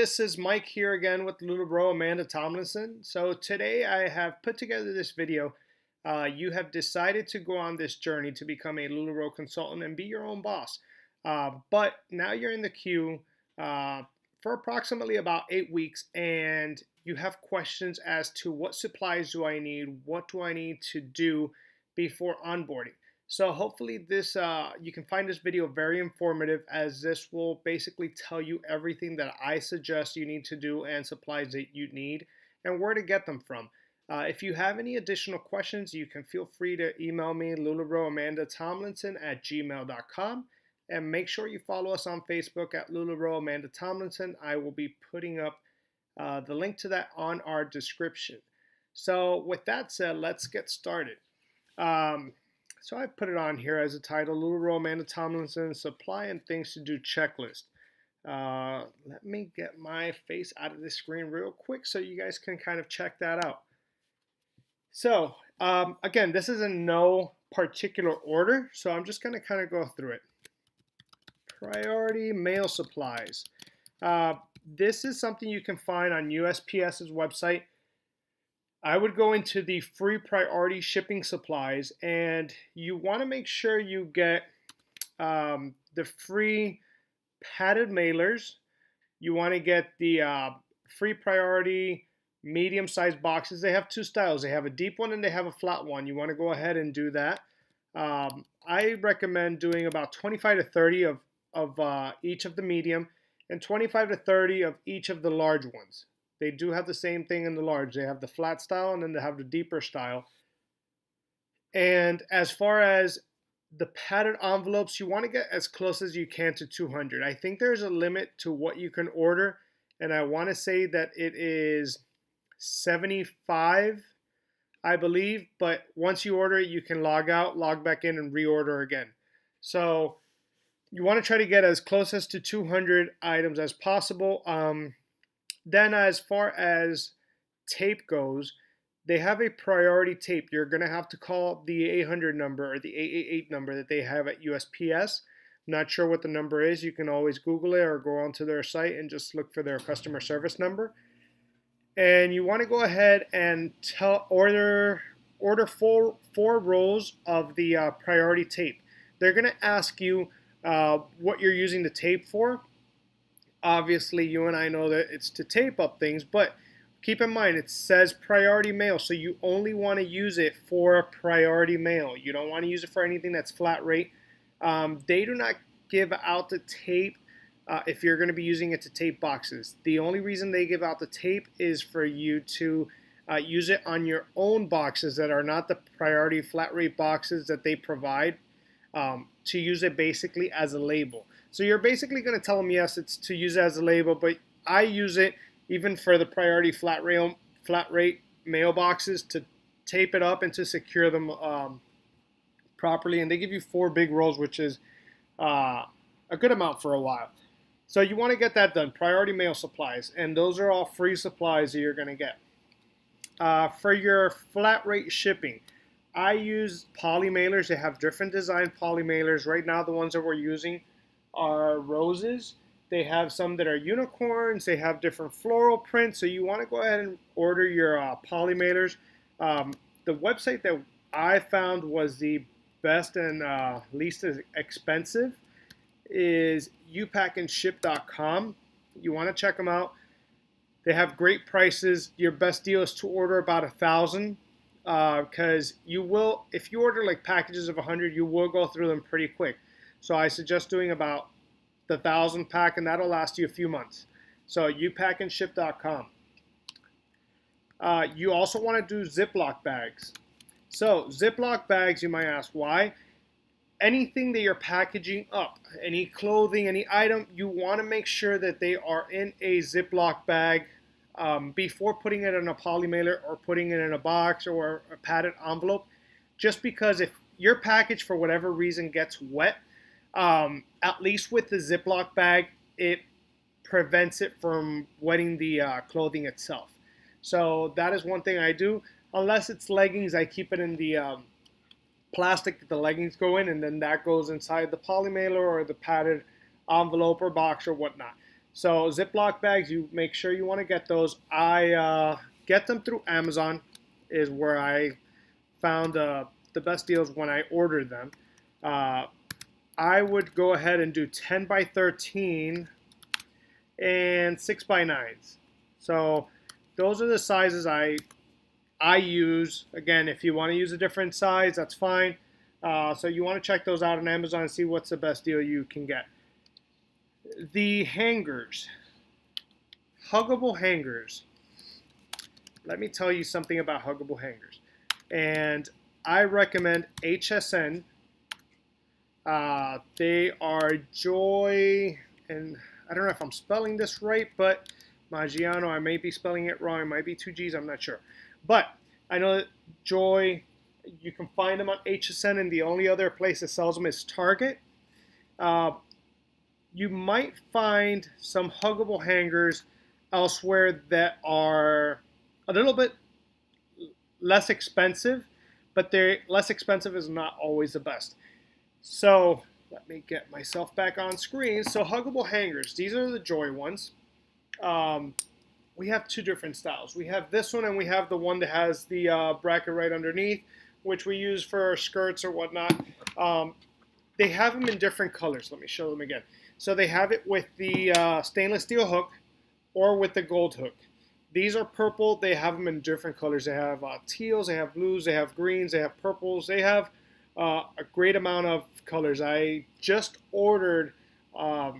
This is Mike here again with Lularoe, Amanda Tomlinson. So today I have put together this video. You have decided to go on this journey to become a Lularoe consultant and be your own boss. But now you're in the queue for approximately about 8 weeks, and you have questions as to what supplies do I need, what do I need to do before onboarding. So hopefully this you can find this video very informative, as this will basically tell you everything that I suggest you need to do and supplies that you need and where to get them from. If you have any additional questions, you can feel free to email me, lularoeamandatomlinson@gmail.com, and make sure you follow us on Facebook at Lularoe Amanda Tomlinson. I will be putting up the link to that on our description. So with that said, let's get started. So I put it on here as a title, Lularoe Amanda Tomlinson Supply and Things to Do Checklist. Let me get my face out of this screen real quick so you guys can kind of check that out. So again, this is in no particular order, so I'm just going to kind of go through it. Priority mail supplies. This is something you can find on USPS's website. I would go into the free priority shipping supplies, and you want to make sure you get the free padded mailers. You want to get the free priority medium-sized boxes. They have two styles. They have a deep one and they have a flat one. You want to go ahead and do that. I recommend doing about 25 to 30 of each of the medium and 25 to 30 of each of the large ones. They do have the same thing in the large. They have the flat style and then they have the deeper style. And as far as the padded envelopes, you want to get as close as you can to 200. I think there's a limit to what you can order, and I want to say that it is 75, I believe. But once you order it, you can log out, log back in, and reorder again. So you want to try to get as close as to 200 items as possible. Then as far as tape goes, they have a priority tape. You're going to have to call the 800 number or the 888 number that they have at USPS. Not sure what the number is. You can always Google it or go onto their site and just look for their customer service number. And you want to go ahead and order four rolls of the priority tape. They're going to ask you what you're using the tape for. Obviously, you and I know that it's to tape up things, but keep in mind it says priority mail, so you only want to use it for priority mail. You don't want to use it for anything that's flat rate. They do not give out the tape if you're going to be using it to tape boxes. The only reason they give out the tape is for you to use it on your own boxes that are not the priority flat rate boxes that they provide, to use it basically as a label. So you're basically going to tell them, yes, it's to use it as a label, but I use it even for the priority flat rate mailboxes to tape it up and to secure them properly. And they give you 4 big rolls, which is a good amount for a while. So you want to get that done, priority mail supplies, and those are all free supplies that you're going to get. For your flat rate shipping, I use poly mailers. They have different design poly mailers. Right now, the ones that we're using are roses. They have some that are unicorns. They have different floral prints. So you want to go ahead and order your poly mailers. The website that I found was the best and least expensive is upackandship.com. You want to check them out. They have great prices. Your best deal is to order about 1,000. Because you will, if you order like packages of 100, you will go through them pretty quick. So I suggest doing about the 1,000 pack, and that'll last you a few months. So upackandship.com. You also want to do Ziploc bags. So Ziploc bags, you might ask why. Anything that you're packaging up, any clothing, any item, you want to make sure that they are in a Ziploc bag before putting it in a poly mailer or putting it in a box or a padded envelope. Just because if your package for whatever reason gets wet, at least with the Ziploc bag, it prevents it from wetting the clothing itself. So that is one thing I do. Unless it's leggings, I keep it in the plastic that the leggings go in, and then that goes inside the poly mailer or the padded envelope or box or whatnot. So Ziploc bags, you make sure you want to get those. I get them through Amazon, is where I found the best deals when I ordered them. Uh, I would go ahead and do 10 by 13 and 6 by 9s. So those are the sizes I use. Again, if you want to use a different size, that's fine. So you want to check those out on Amazon and see what's the best deal you can get. The hangers, huggable hangers. Let me tell you something about huggable hangers. And I recommend HSN. They are Joy, and I don't know if I'm spelling this right, but Maggiano, I may be spelling it wrong. It might be two G's, I'm not sure. But I know that Joy, you can find them on HSN, and the only other place that sells them is Target. You might find some huggable hangers elsewhere that are a little bit less expensive, but they're less expensive is not always the best. So let me get myself back on screen. So huggable hangers, these are the Joy ones. We have two different styles. We have this one, and we have the one that has the bracket right underneath, which we use for skirts or whatnot. They have them in different colors. Let me show them again. So they have it with the stainless steel hook or with the gold hook. These are purple. They have them in different colors. They have teals, they have blues, they have greens, they have purples. They have a great amount of colors. I just ordered a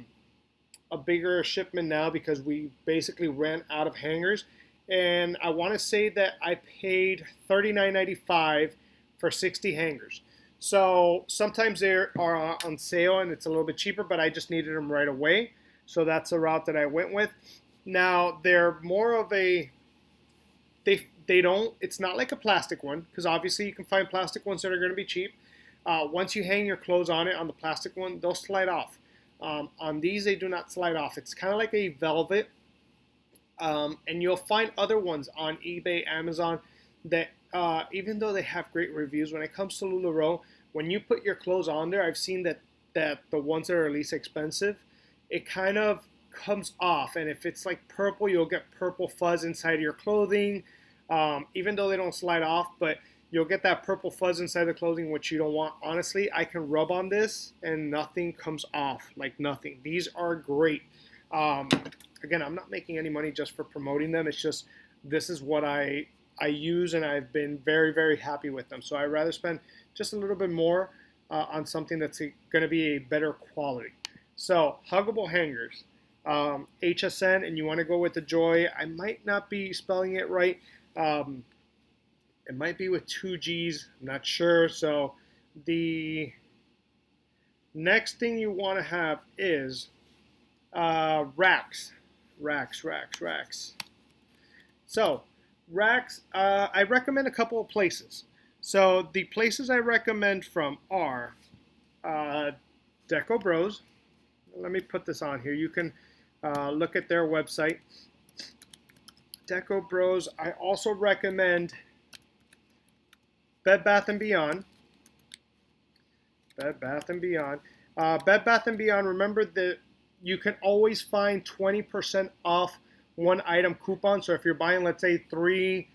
bigger shipment now because we basically ran out of hangers. And I want to say that I paid $39.95 for 60 hangers. So sometimes they are on sale and it's a little bit cheaper, but I just needed them right away. So that's the route that I went with. Now they're more of a, they don't, it's not like a plastic one, because obviously you can find plastic ones that are going to be cheap. Once you hang your clothes on it, on the plastic one, they'll slide off. On these, they do not slide off. It's kind of like a velvet. And you'll find other ones on eBay, Amazon, that even though they have great reviews, when it comes to Lularoe, when you put your clothes on there, I've seen that the ones that are least expensive, it kind of comes off. And if it's like purple, you'll get purple fuzz inside of your clothing, even though they don't slide off, but you'll get that purple fuzz inside the clothing, which you don't want. Honestly, I can rub on this and nothing comes off, like nothing. These are great. Again, I'm not making any money just for promoting them. It's just, this is what I use, and I've been very, very happy with them. So I'd rather spend just a little bit more on something that's going to be a better quality. So huggable hangers, HSN, and you want to go with the Joy. I might not be spelling it right. It might be with two G's. I'm not sure. So the next thing you want to have is racks. So racks, I recommend a couple of places. So the places I recommend from are Deco Bros. Let me put this on here. You can look at their website. Deco Bros. I also recommend Bed Bath & Beyond. Bed Bath & Beyond. Bed Bath & Beyond, remember that you can always find 20% off one item coupon. So if you're buying, let's say, 3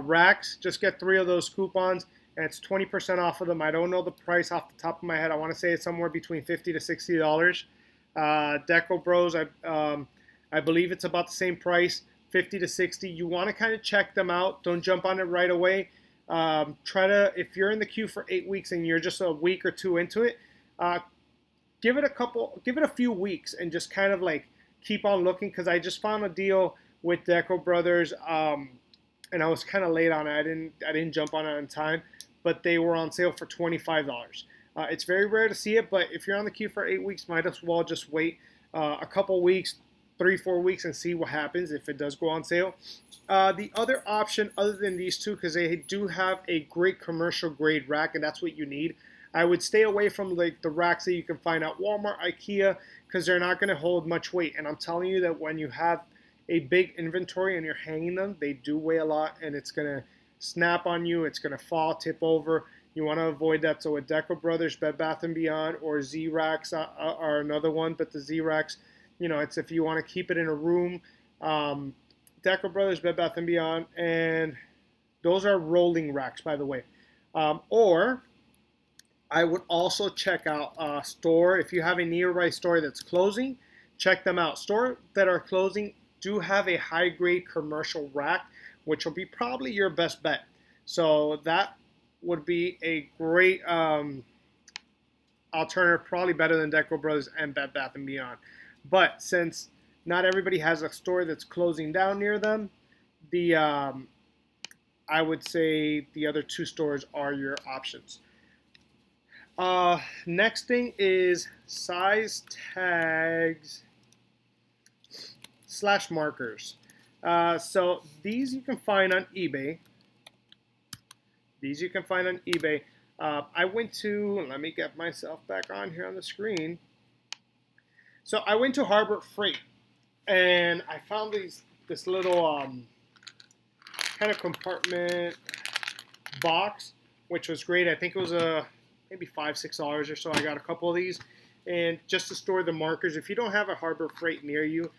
racks, just get 3 of those coupons, and it's 20% off of them. I don't know the price off the top of my head. I want to say it's somewhere between $50 to $60. Deco Bros, I believe it's about the same price, $50 to $60. You want to kind of check them out. Don't jump on it right away. Try to, if you're in the queue for 8 weeks and you're just a week or 2 into it, give it a few weeks and just kind of like keep on looking, because I just found a deal with Deco Brothers, and I was kind of late on it. I didn't jump on it in time, but they were on sale for $25. It's very rare to see it, but if you're on the queue for 8 weeks, might as well just wait a couple weeks, 3-4 weeks, and see what happens if it does go on sale. The other option, other than these two, because they do have a great commercial grade rack, and that's what you need, I would stay away from like the racks that you can find at Walmart, IKEA, because they're not going to hold much weight. And I'm telling you that when you have a big inventory and you're hanging them, they do weigh a lot, and it's going to snap on you. It's going to fall, tip over. You want to avoid that. So with Deco Brothers, Bed Bath & Beyond, or Z-Racks are another one, but the Z-Racks, You know, it's if you want to keep it in a room. Deco Brothers, Bed Bath & Beyond, and those are rolling racks, by the way. Or I would also check out a store. If you have a nearby store that's closing, check them out. Stores that are closing do have a high grade commercial rack, which will be probably your best bet. So that would be a great alternative, probably better than Deco Brothers and Bed Bath & Beyond. But since not everybody has a store that's closing down near them, the I would say the other two stores are your options. Next thing is size tags / markers. So these you can find on eBay. I went to, let me get myself back on here on the screen. So I went to Harbor Freight and I found this little kind of compartment box, which was great. I think it was maybe $5-6 or so. I got a couple of these, and just to store the markers. If you don't have a Harbor Freight near you,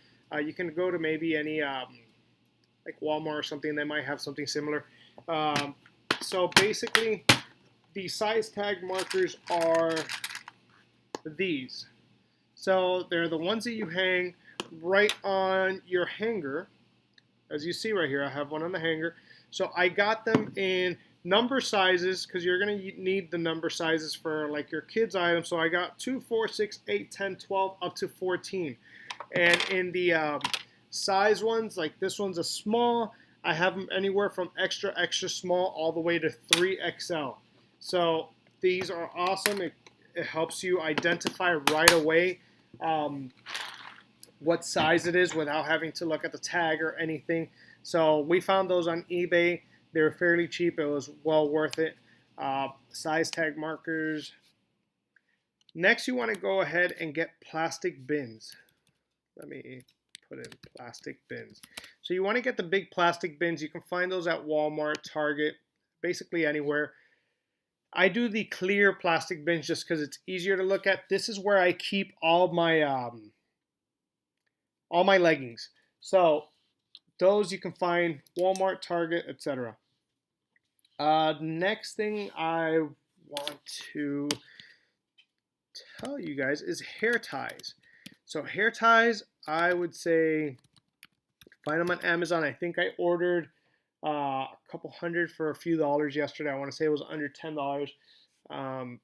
you can go to maybe any like Walmart or something. They might have something similar. So basically, the size tag markers are these. So they're the ones that you hang right on your hanger. As you see right here, I have one on the hanger. So I got them in number sizes, because you're going to need the number sizes for like your kids' items. So I got 2, 4, 6, 8, 10, 12, up to 14. And in the size ones, like this one's a small, I have them anywhere from extra, extra small all the way to 3XL. So these are awesome. It helps you identify right away what size it is without having to look at the tag or anything. So we found those on eBay. They were fairly cheap. It was well worth it. Size tag markers. Next, you want to go ahead and get plastic bins. Let me put in plastic bins. So you want to get the big plastic bins. You can find those at Walmart, Target, basically anywhere. I do the clear plastic bins just because it's easier to look at. This is where I keep all my leggings. So those you can find Walmart, Target, etc. Next thing I want to tell you guys is hair ties. So hair ties, I would say find them on Amazon. I think I ordered a couple hundred for a few dollars yesterday. I want to say it was under $10.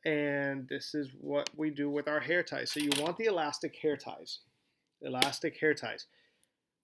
And this is what we do with our hair ties. So you want the elastic hair ties. Elastic hair ties.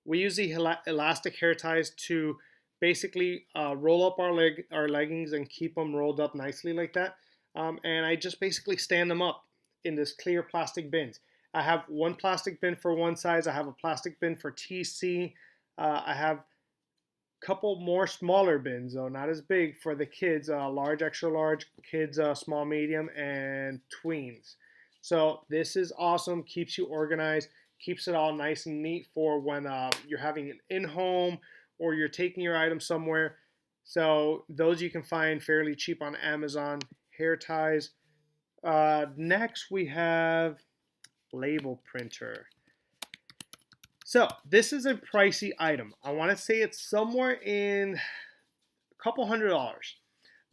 We use the elastic hair ties to basically roll up our leggings and keep them rolled up nicely like that. And I just basically stand them up in this clear plastic bins. I have one plastic bin for one size. I have a plastic bin for TC. I have a couple more smaller bins, though not as big, for the kids. Large, extra large, kids, small, medium, and tweens. So this is awesome. Keeps you organized. Keeps it all nice and neat for when you're having an in-home or you're taking your item somewhere. So those you can find fairly cheap on Amazon. Hair ties. Next we have label printer. So this is a pricey item. I want to say it's somewhere in a couple $100.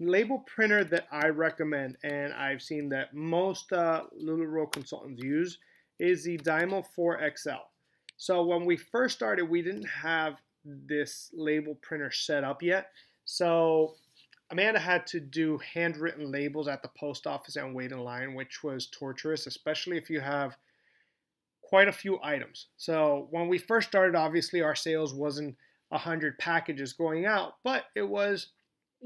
Label printer that I recommend, and I've seen that most Lularoe consultants use, is the Dymo 4XL. So when we first started, we didn't have this label printer set up yet. So Amanda had to do handwritten labels at the post office and wait in line, which was torturous, especially if you have quite a few items. So when we first started, obviously our sales wasn't 100 packages going out, but it was,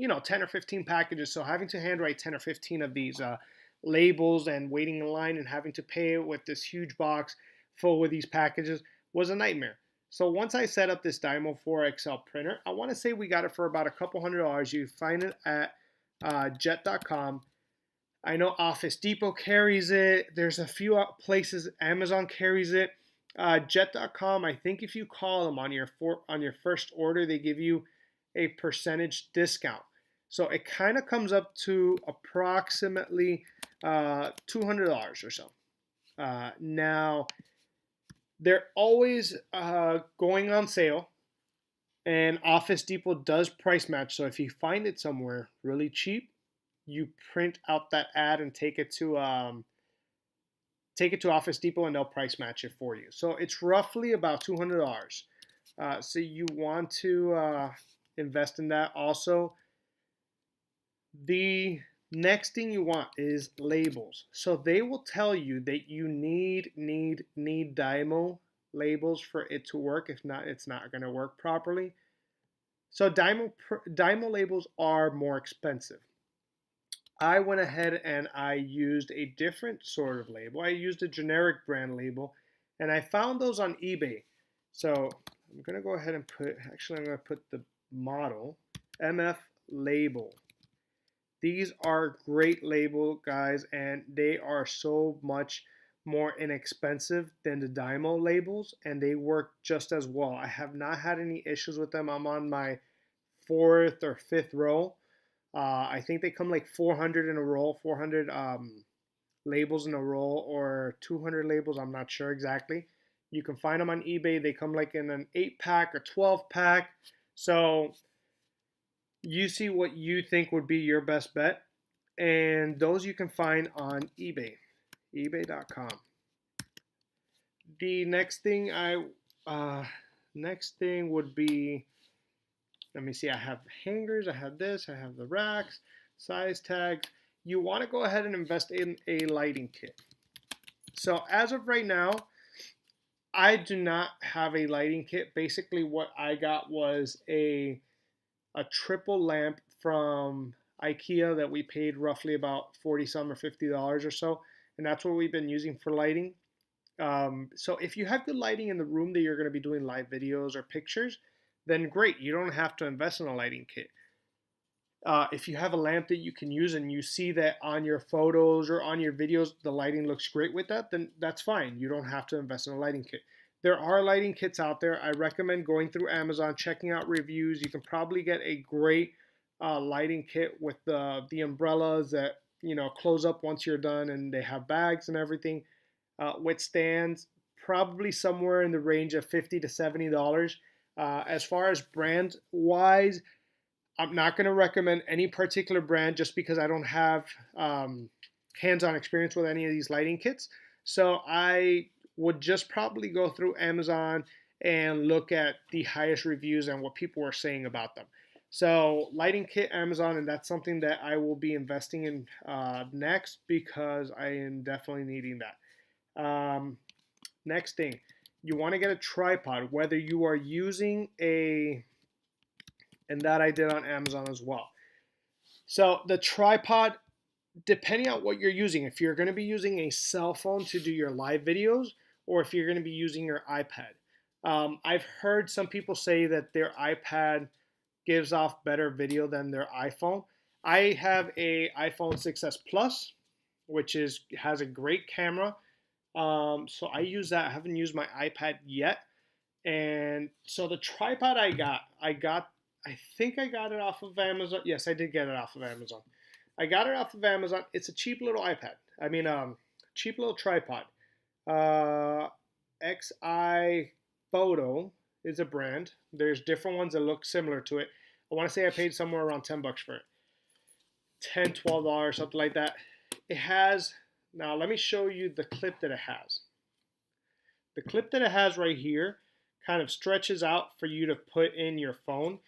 10 or 15 packages. So having to handwrite 10 or 15 of these labels and waiting in line and having to pay with this huge box full with these packages was a nightmare. So once I set up this Dymo 4XL printer, I want to say we got it for about a couple $100. You find it at jet.com. I know Office Depot carries it. There's a few places Amazon carries it. Jet.com, I think if you call them on your first order, they give you a percentage discount. So it kind of comes up to approximately $200 or so. Now, They're always going on sale, and Office Depot does price match. So if you find it somewhere really cheap, you print out that ad and take it to Office Depot, and they'll price match it for you. So it's roughly about $200. So you want to invest in that. Also, the next thing you want is labels. So they will tell you that you need Dymo labels for it to work. If not, it's not going to work properly. So Dymo labels are more expensive. I went ahead and I used a different sort of label. I used a generic brand label, and I found those on eBay. So I'm going to go ahead and I'm going to put the model, MF label. These are great label, guys, and they are so much more inexpensive than the Dymo labels, and they work just as well. I have not had any issues with them. I'm on my 4th or 5th roll. I think they come like 400 in a roll, 400 labels in a roll, or 200 labels. I'm not sure exactly. You can find them on eBay. They come like in an 8-pack or 12-pack. So you see what you think would be your best bet. And those you can find on eBay, ebay.com. The next thing would be, let me see, I have hangers, I have this, I have the racks, size tags. You want to go ahead and invest in a lighting kit. So as of right now, I do not have a lighting kit. Basically what I got was a triple lamp from IKEA that we paid roughly about 40 some or $50 or so, and that's what we've been using for lighting. So if you have good lighting in the room that you're going to be doing live videos or pictures, then great, you don't have to invest in a lighting kit. If you have a lamp that you can use and you see that on your photos or on your videos the lighting looks great with that, then that's fine. You don't have to invest in a lighting kit. There are lighting kits out there. I recommend going through Amazon, checking out reviews. You can probably get a great lighting kit with the umbrellas that close up once you're done, and they have bags and everything. With stands, probably somewhere in the range of $50 to $70. As far as brand wise, I'm not going to recommend any particular brand just because I don't have hands-on experience with any of these lighting kits. So I would just probably go through Amazon and look at the highest reviews and what people are saying about them. So lighting kit, Amazon, and that's something that I will be investing in next because I am definitely needing that. Next thing, you want to get a tripod, whether you are using and that I did on Amazon as well. So the tripod, depending on what you're using, if you're going to be using a cell phone to do your live videos, or if you're going to be using your iPad. I've heard some people say that their iPad gives off better video than their iPhone. I have a iPhone 6s Plus, which has a great camera. So I use that. I haven't used my iPad yet. And so the tripod I think I got it off of Amazon. Yes, I did get it off of Amazon. I got it off of Amazon. It's a cheap little cheap little tripod. XI Photo is a brand. There's different ones that look similar to it. I want to say I paid somewhere around $10 for it. $10, $12, something like that. It has, now let me show you the clip that it has. The clip that it has right here kind of stretches out for you to put in your phone.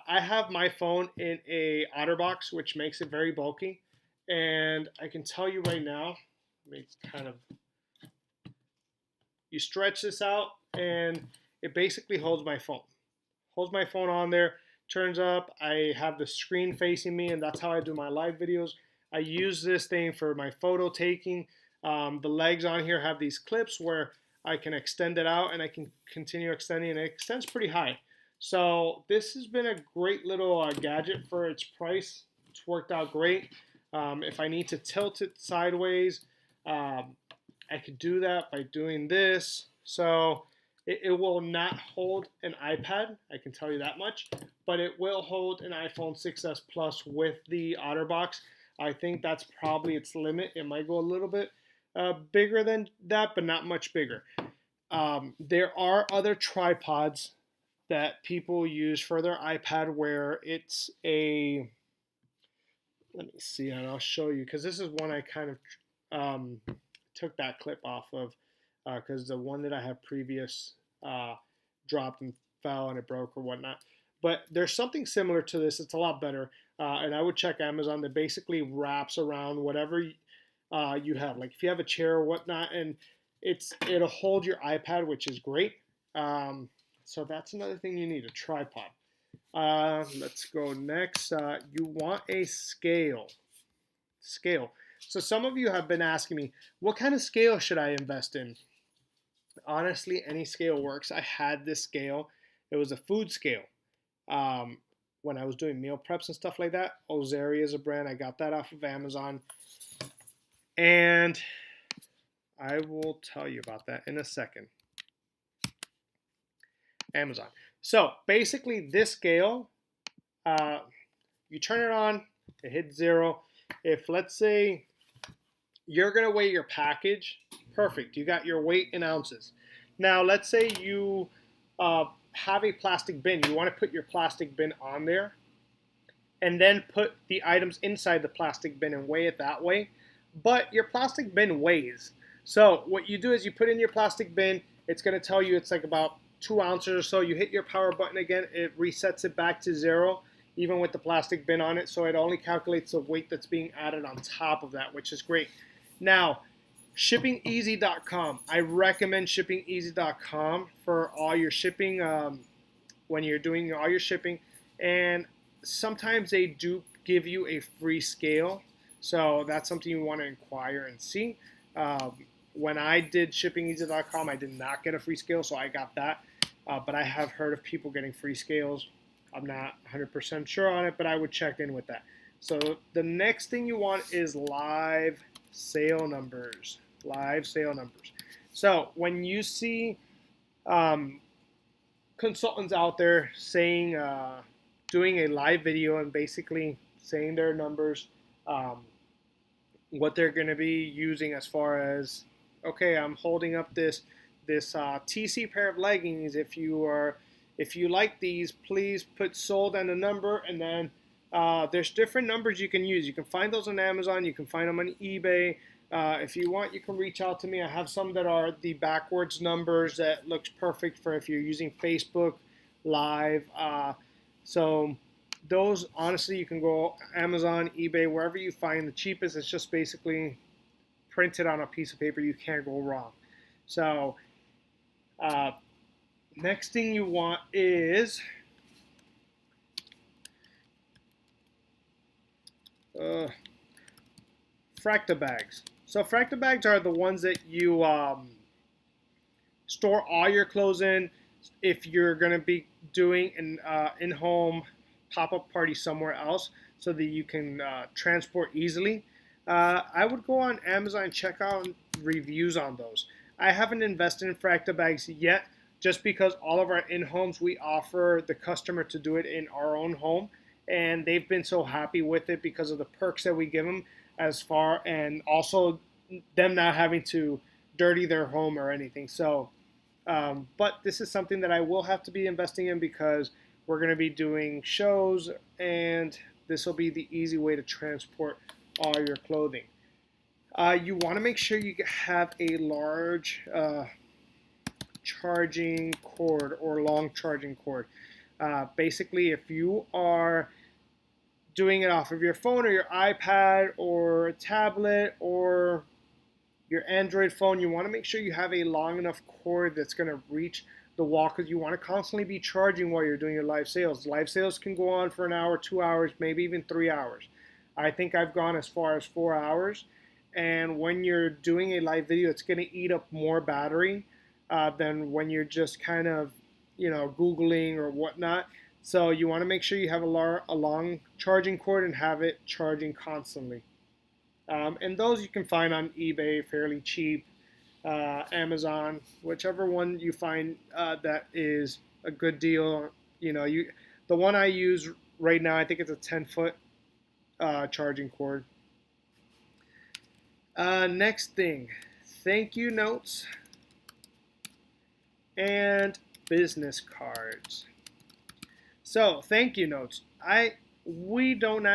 I have my phone in a OtterBox, which makes it very bulky. And I can tell you right now, you stretch this out and it basically holds my phone. Holds my phone on there, turns up. I have the screen facing me, and that's how I do my live videos. I use this thing for my photo taking. The legs on here have these clips where I can extend it out and I can continue extending, and it extends pretty high. So this has been a great little gadget for its price. It's worked out great. If I need to tilt it sideways, I could do that by doing this. So it will not hold an iPad, I can tell you that much, but it will hold an iPhone 6s Plus with the OtterBox. I think that's probably its limit. It might go a little bit bigger than that, but not much bigger. There are other tripods that people use for their iPad where it's a, let me see, and I'll show you because this is one I kind of um, took that clip off of because the one that I have previous dropped and fell and it broke or whatnot. But there's something similar to this. It's a lot better, and I would check Amazon. That basically wraps around whatever you have. Like if you have a chair or whatnot, and it'll hold your iPad, which is great. So that's another thing you need, a tripod. Let's go next. You want a scale. Scale. So some of you have been asking me, what kind of scale should I invest in? Honestly, any scale works. I had this scale. It was a food scale. Um, when I was doing meal preps and stuff like that, Ozeri is a brand. I got that off of Amazon. And I will tell you about that in a second. Amazon. So basically, this scale, you turn it on, it hits 0. If let's say you're gonna weigh your package, perfect. You got your weight in ounces. Now let's say you have a plastic bin. You want to put your plastic bin on there, and then put the items inside the plastic bin and weigh it that way. But your plastic bin weighs. So what you do is you put in your plastic bin. It's gonna tell you it's like about 2 ounces or so. You hit your power button again, it resets it back to 0, even with the plastic bin on it. So it only calculates the weight that's being added on top of that, which is great. Now, shippingeasy.com. I recommend shippingeasy.com for all your shipping when you're doing all your shipping. And sometimes they do give you a free scale. So that's something you want to inquire and see. When I did shippingeasy.com, I did not get a free scale, so I got that. But I have heard of people getting free scales. I'm not 100% sure on it, but I would check in with that. So the next thing you want is live sale numbers. Live sale numbers. So when you see consultants out there saying, doing a live video and basically saying their numbers, what they're going to be using as far as, okay, I'm holding up this TC pair of leggings. If you like these, please put sold and a number, and then there's different numbers you can use. You can find those on Amazon. You can find them on eBay. If you want, you can reach out to me. I have some that are the backwards numbers that looks perfect for if you're using Facebook Live. So those, honestly, you can go Amazon, eBay, wherever you find the cheapest. It's just basically printed on a piece of paper. You can't go wrong. So next thing you want is Fracta bags. So Fracta bags are the ones that you store all your clothes in. If you're going to be doing an in-home pop-up party somewhere else, so that you can transport easily, I would go on Amazon and check out reviews on those. I haven't invested in Fracta bags yet, just because all of our in-homes, we offer the customer to do it in our own home, and they've been so happy with it because of the perks that we give them, as far, and also them not having to dirty their home or anything. So but this is something that I will have to be investing in because we're going to be doing shows, and this will be the easy way to transport all your clothing. You want to make sure you have a large charging cord or long charging cord. Basically, if you are doing it off of your phone or your iPad or a tablet or your Android phone, you want to make sure you have a long enough cord that's going to reach the wall, because you want to constantly be charging while you're doing your live sales. Live sales can go on for an hour, 2 hours, maybe even 3 hours. I think I've gone as far as 4 hours. And when you're doing a live video, it's going to eat up more battery than when you're just kind of, Googling or whatnot. So you want to make sure you have a long charging cord and have it charging constantly. And those you can find on eBay fairly cheap, Amazon, whichever one you find that is a good deal. The one I use right now, I think it's a 10-foot charging cord. Next thing, thank you notes. and business cards. So thank you notes. We don't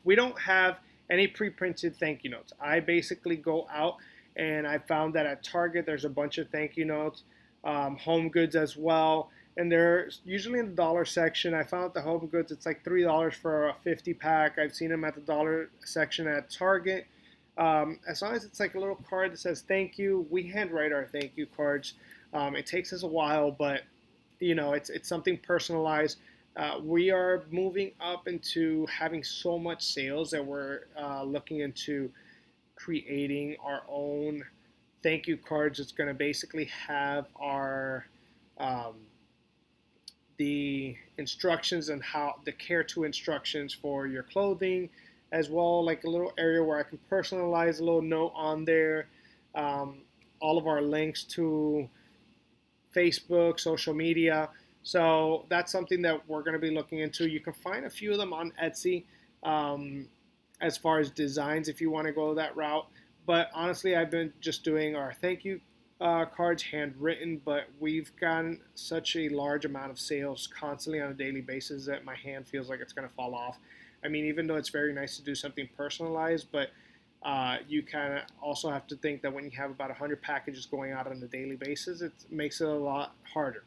we don't have any pre-printed thank you notes. I basically go out and I found that at Target there's a bunch of thank you notes, Home Goods as well, and they're usually in the dollar section. I found at the Home Goods it's like $3 for a 50 pack. I've seen them at the dollar section at Target. As long as it's like a little card that says thank you, we handwrite our thank you cards. It takes us a while, but it's something personalized. We are moving up into having so much sales that we're looking into creating our own thank you cards. It's going to basically have our the instructions and how the care to instructions for your clothing, as well, like a little area where I can personalize a little note on there. All of our links to Facebook, social media. So that's something that we're going to be looking into. You can find a few of them on Etsy as far as designs if you want to go that route. But honestly, I've been just doing our thank you cards handwritten, but we've gotten such a large amount of sales constantly on a daily basis that my hand feels like it's going to fall off. I mean, even though it's very nice to do something personalized, but you kind of also have to think that when you have about 100 packages going out on a daily basis, it makes it a lot harder.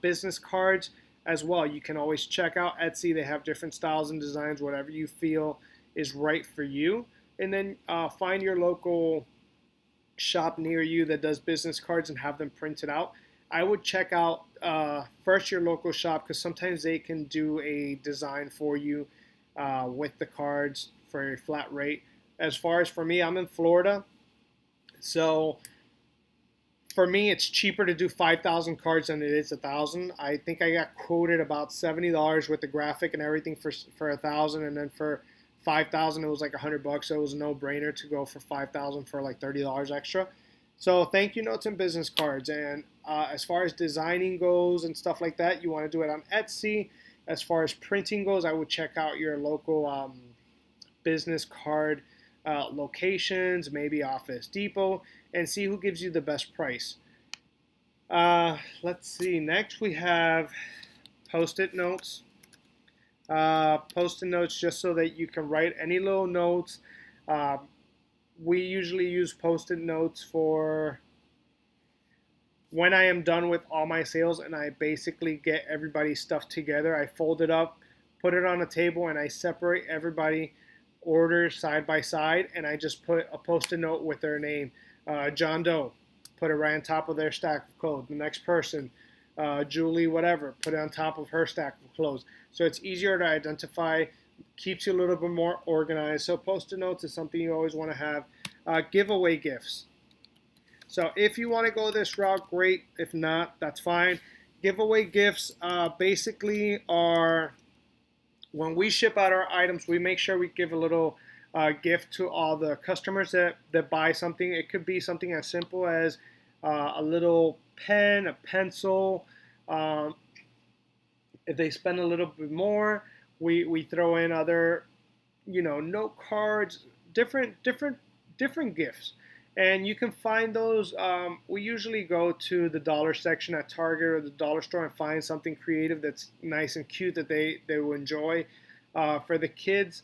Business cards as well. You can always check out Etsy. They have different styles and designs, whatever you feel is right for you. And then find your local shop near you that does business cards and have them printed out. I would check out first your local shop, because sometimes they can do a design for you with the cards for a flat rate. As far as for me, I'm in Florida, so for me it's cheaper to do 5,000 cards than it is 1,000. I think I got quoted about $70 with the graphic and everything for 1,000, and then for 5,000 it was like $100, so it was a no-brainer to go for 5,000 for like $30 extra. So thank you notes and business cards. And as far as designing goes and stuff like that, you want to do it on Etsy. As far as printing goes, I would check out your local business card locations, maybe Office Depot, and see who gives you the best price. Let's see. Next we have Post-it notes. Post-it notes just so that you can write any little notes. We usually use Post-it notes for when I am done with all my sales and I basically get everybody's stuff together. I fold it up, put it on a table, and I separate everybody orders side by side, and I just put a Post-it note with their name. John Doe, put it right on top of their stack of clothes. The next person, Julie whatever, put it on top of her stack of clothes. So it's easier to identify, keeps you a little bit more organized. So Post-it notes is something you always want to have. Giveaway gifts. So if you want to go this route, great. If not, that's fine. Giveaway gifts basically are when we ship out our items, we make sure we give a little gift to all the customers that buy something. It could be something as simple as a little pen, a pencil. If they spend a little bit more, we throw in other, note cards, different gifts. And you can find those. We usually go to the dollar section at Target or the dollar store and find something creative that's nice and cute that they will enjoy. For the kids,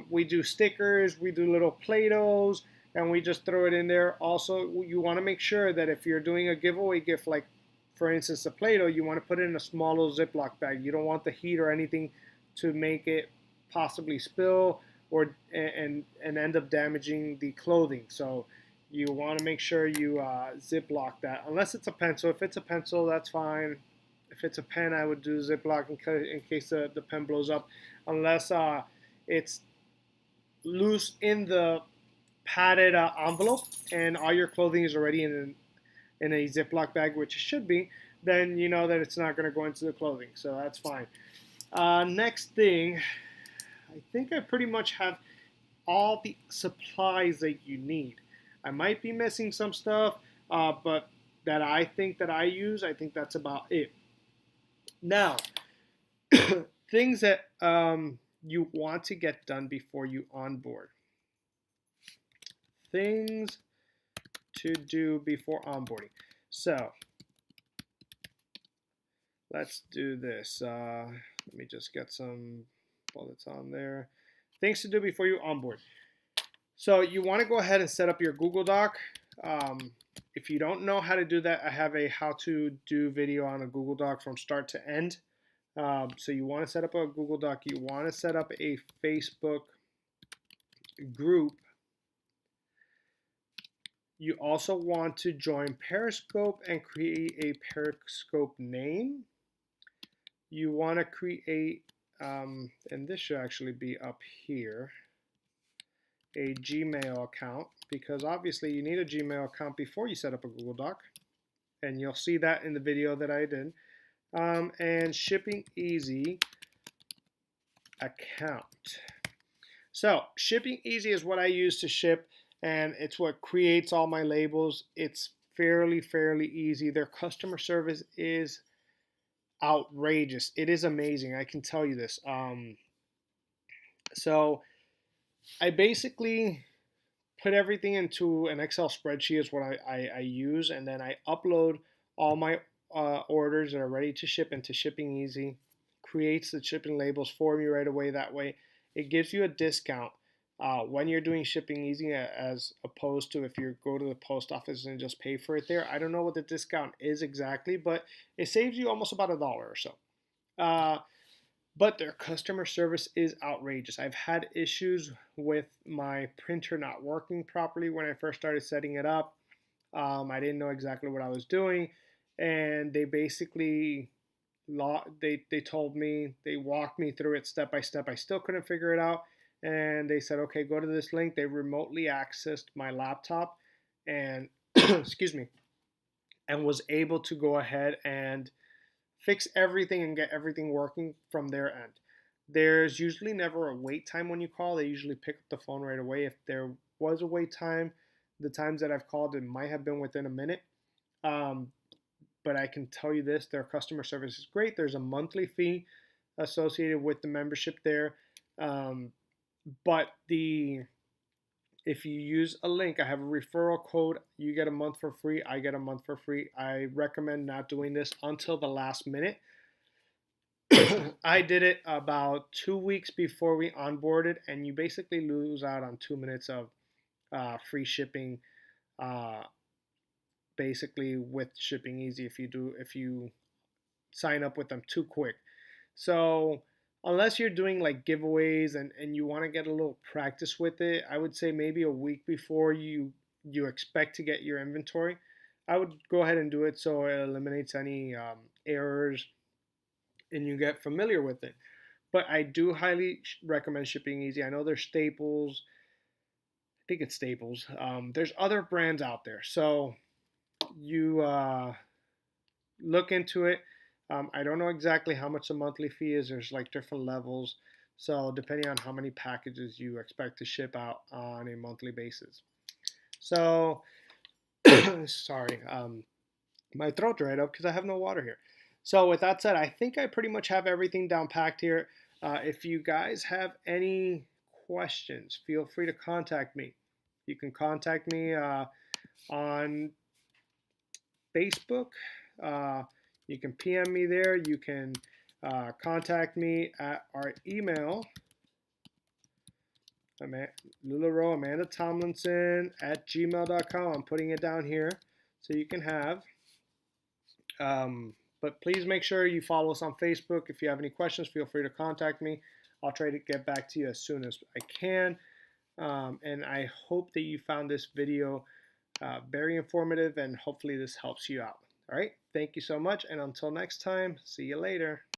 we do stickers, we do little Play-Dohs, and we just throw it in there. Also, you want to make sure that if you're doing a giveaway gift, like for instance a Play-Doh, you want to put it in a small little Ziploc bag. You don't want the heat or anything to make it possibly spill or and end up damaging the clothing. So you want to make sure you Ziploc that, unless it's a pencil. If it's a pencil, that's fine. If it's a pen, I would do Ziploc in case the pen blows up, unless it's loose in the padded envelope and all your clothing is already in a Ziploc bag, which it should be. Then you know that it's not going to go into the clothing, so that's fine. Next thing, I think I pretty much have all the supplies that you need. I might be missing some stuff, but that I think that I use, I think that's about it. Now, things that you want to get done before you onboard. Things to do before onboarding. So let's do this. Let me just get some bullets on there. Things to do before you onboard. So you want to go ahead and set up your Google Doc. If you don't know how to do that, I have a how to do video on a Google Doc from start to end. So you want to set up a Google Doc. You want to set up a Facebook group. You also want to join Periscope and create a Periscope name. You want to create, and this should actually be up here, a Gmail account, because obviously you need a Gmail account before you set up a Google Doc, and you'll see that in the video that I did. And Shipping Easy account. So Shipping Easy is what I use to ship, and it's what creates all my labels. It's fairly easy. Their customer service is outrageous. It is amazing. I can tell you this. So I basically put everything into an Excel spreadsheet is what I use, and then I upload all my orders that are ready to ship into Shipping Easy. Creates the shipping labels for me right away. That way it gives you a discount when you're doing Shipping Easy, as opposed to if you go to the post office and just pay for it there. I don't know what the discount is exactly, but it saves you almost about $1 or so. But their customer service is outrageous. I've had issues with my printer not working properly when I first started setting it up. I didn't know exactly what I was doing, and they basically they told me, they walked me through it step by step. I still couldn't figure it out, and they said, okay, go to this link. They remotely accessed my laptop and excuse me, and was able to go ahead and fix everything and get everything working from their end. There's usually never a wait time when you call. They usually pick up the phone right away. If there was a wait time, the times that I've called, it might have been within a minute. But I can tell you this, their customer service is great. There's a monthly fee associated with the membership there. But if you use a link, I have a referral code. You get a month for free. I get a month for free. I recommend not doing this until the last minute. I did it about 2 weeks before we onboarded, and you basically lose out on 2 minutes of free shipping, basically with Shipping Easy if you sign up with them too quick. So unless you're doing like giveaways and you want to get a little practice with it, I would say maybe a week before you expect to get your inventory, I would go ahead and do it so it eliminates any errors and you get familiar with it. But I do highly recommend Shipping Easy. I know there's Staples. I think it's Staples. There's other brands out there. So you look into it. I don't know exactly how much the monthly fee is. There's like different levels. So depending on how many packages you expect to ship out on a monthly basis. So, sorry, my throat dried up because I have no water here. So with that said, I think I pretty much have everything down packed here. If you guys have any questions, feel free to contact me. You can contact me on Facebook. You can PM me there. You can contact me at our email, Lularoe, Amanda Tomlinson at gmail.com. I'm putting it down here so you can have. But please make sure you follow us on Facebook. If you have any questions, feel free to contact me. I'll try to get back to you as soon as I can. And I hope that you found this video very informative, and hopefully this helps you out. All right, thank you so much, and until next time, see you later.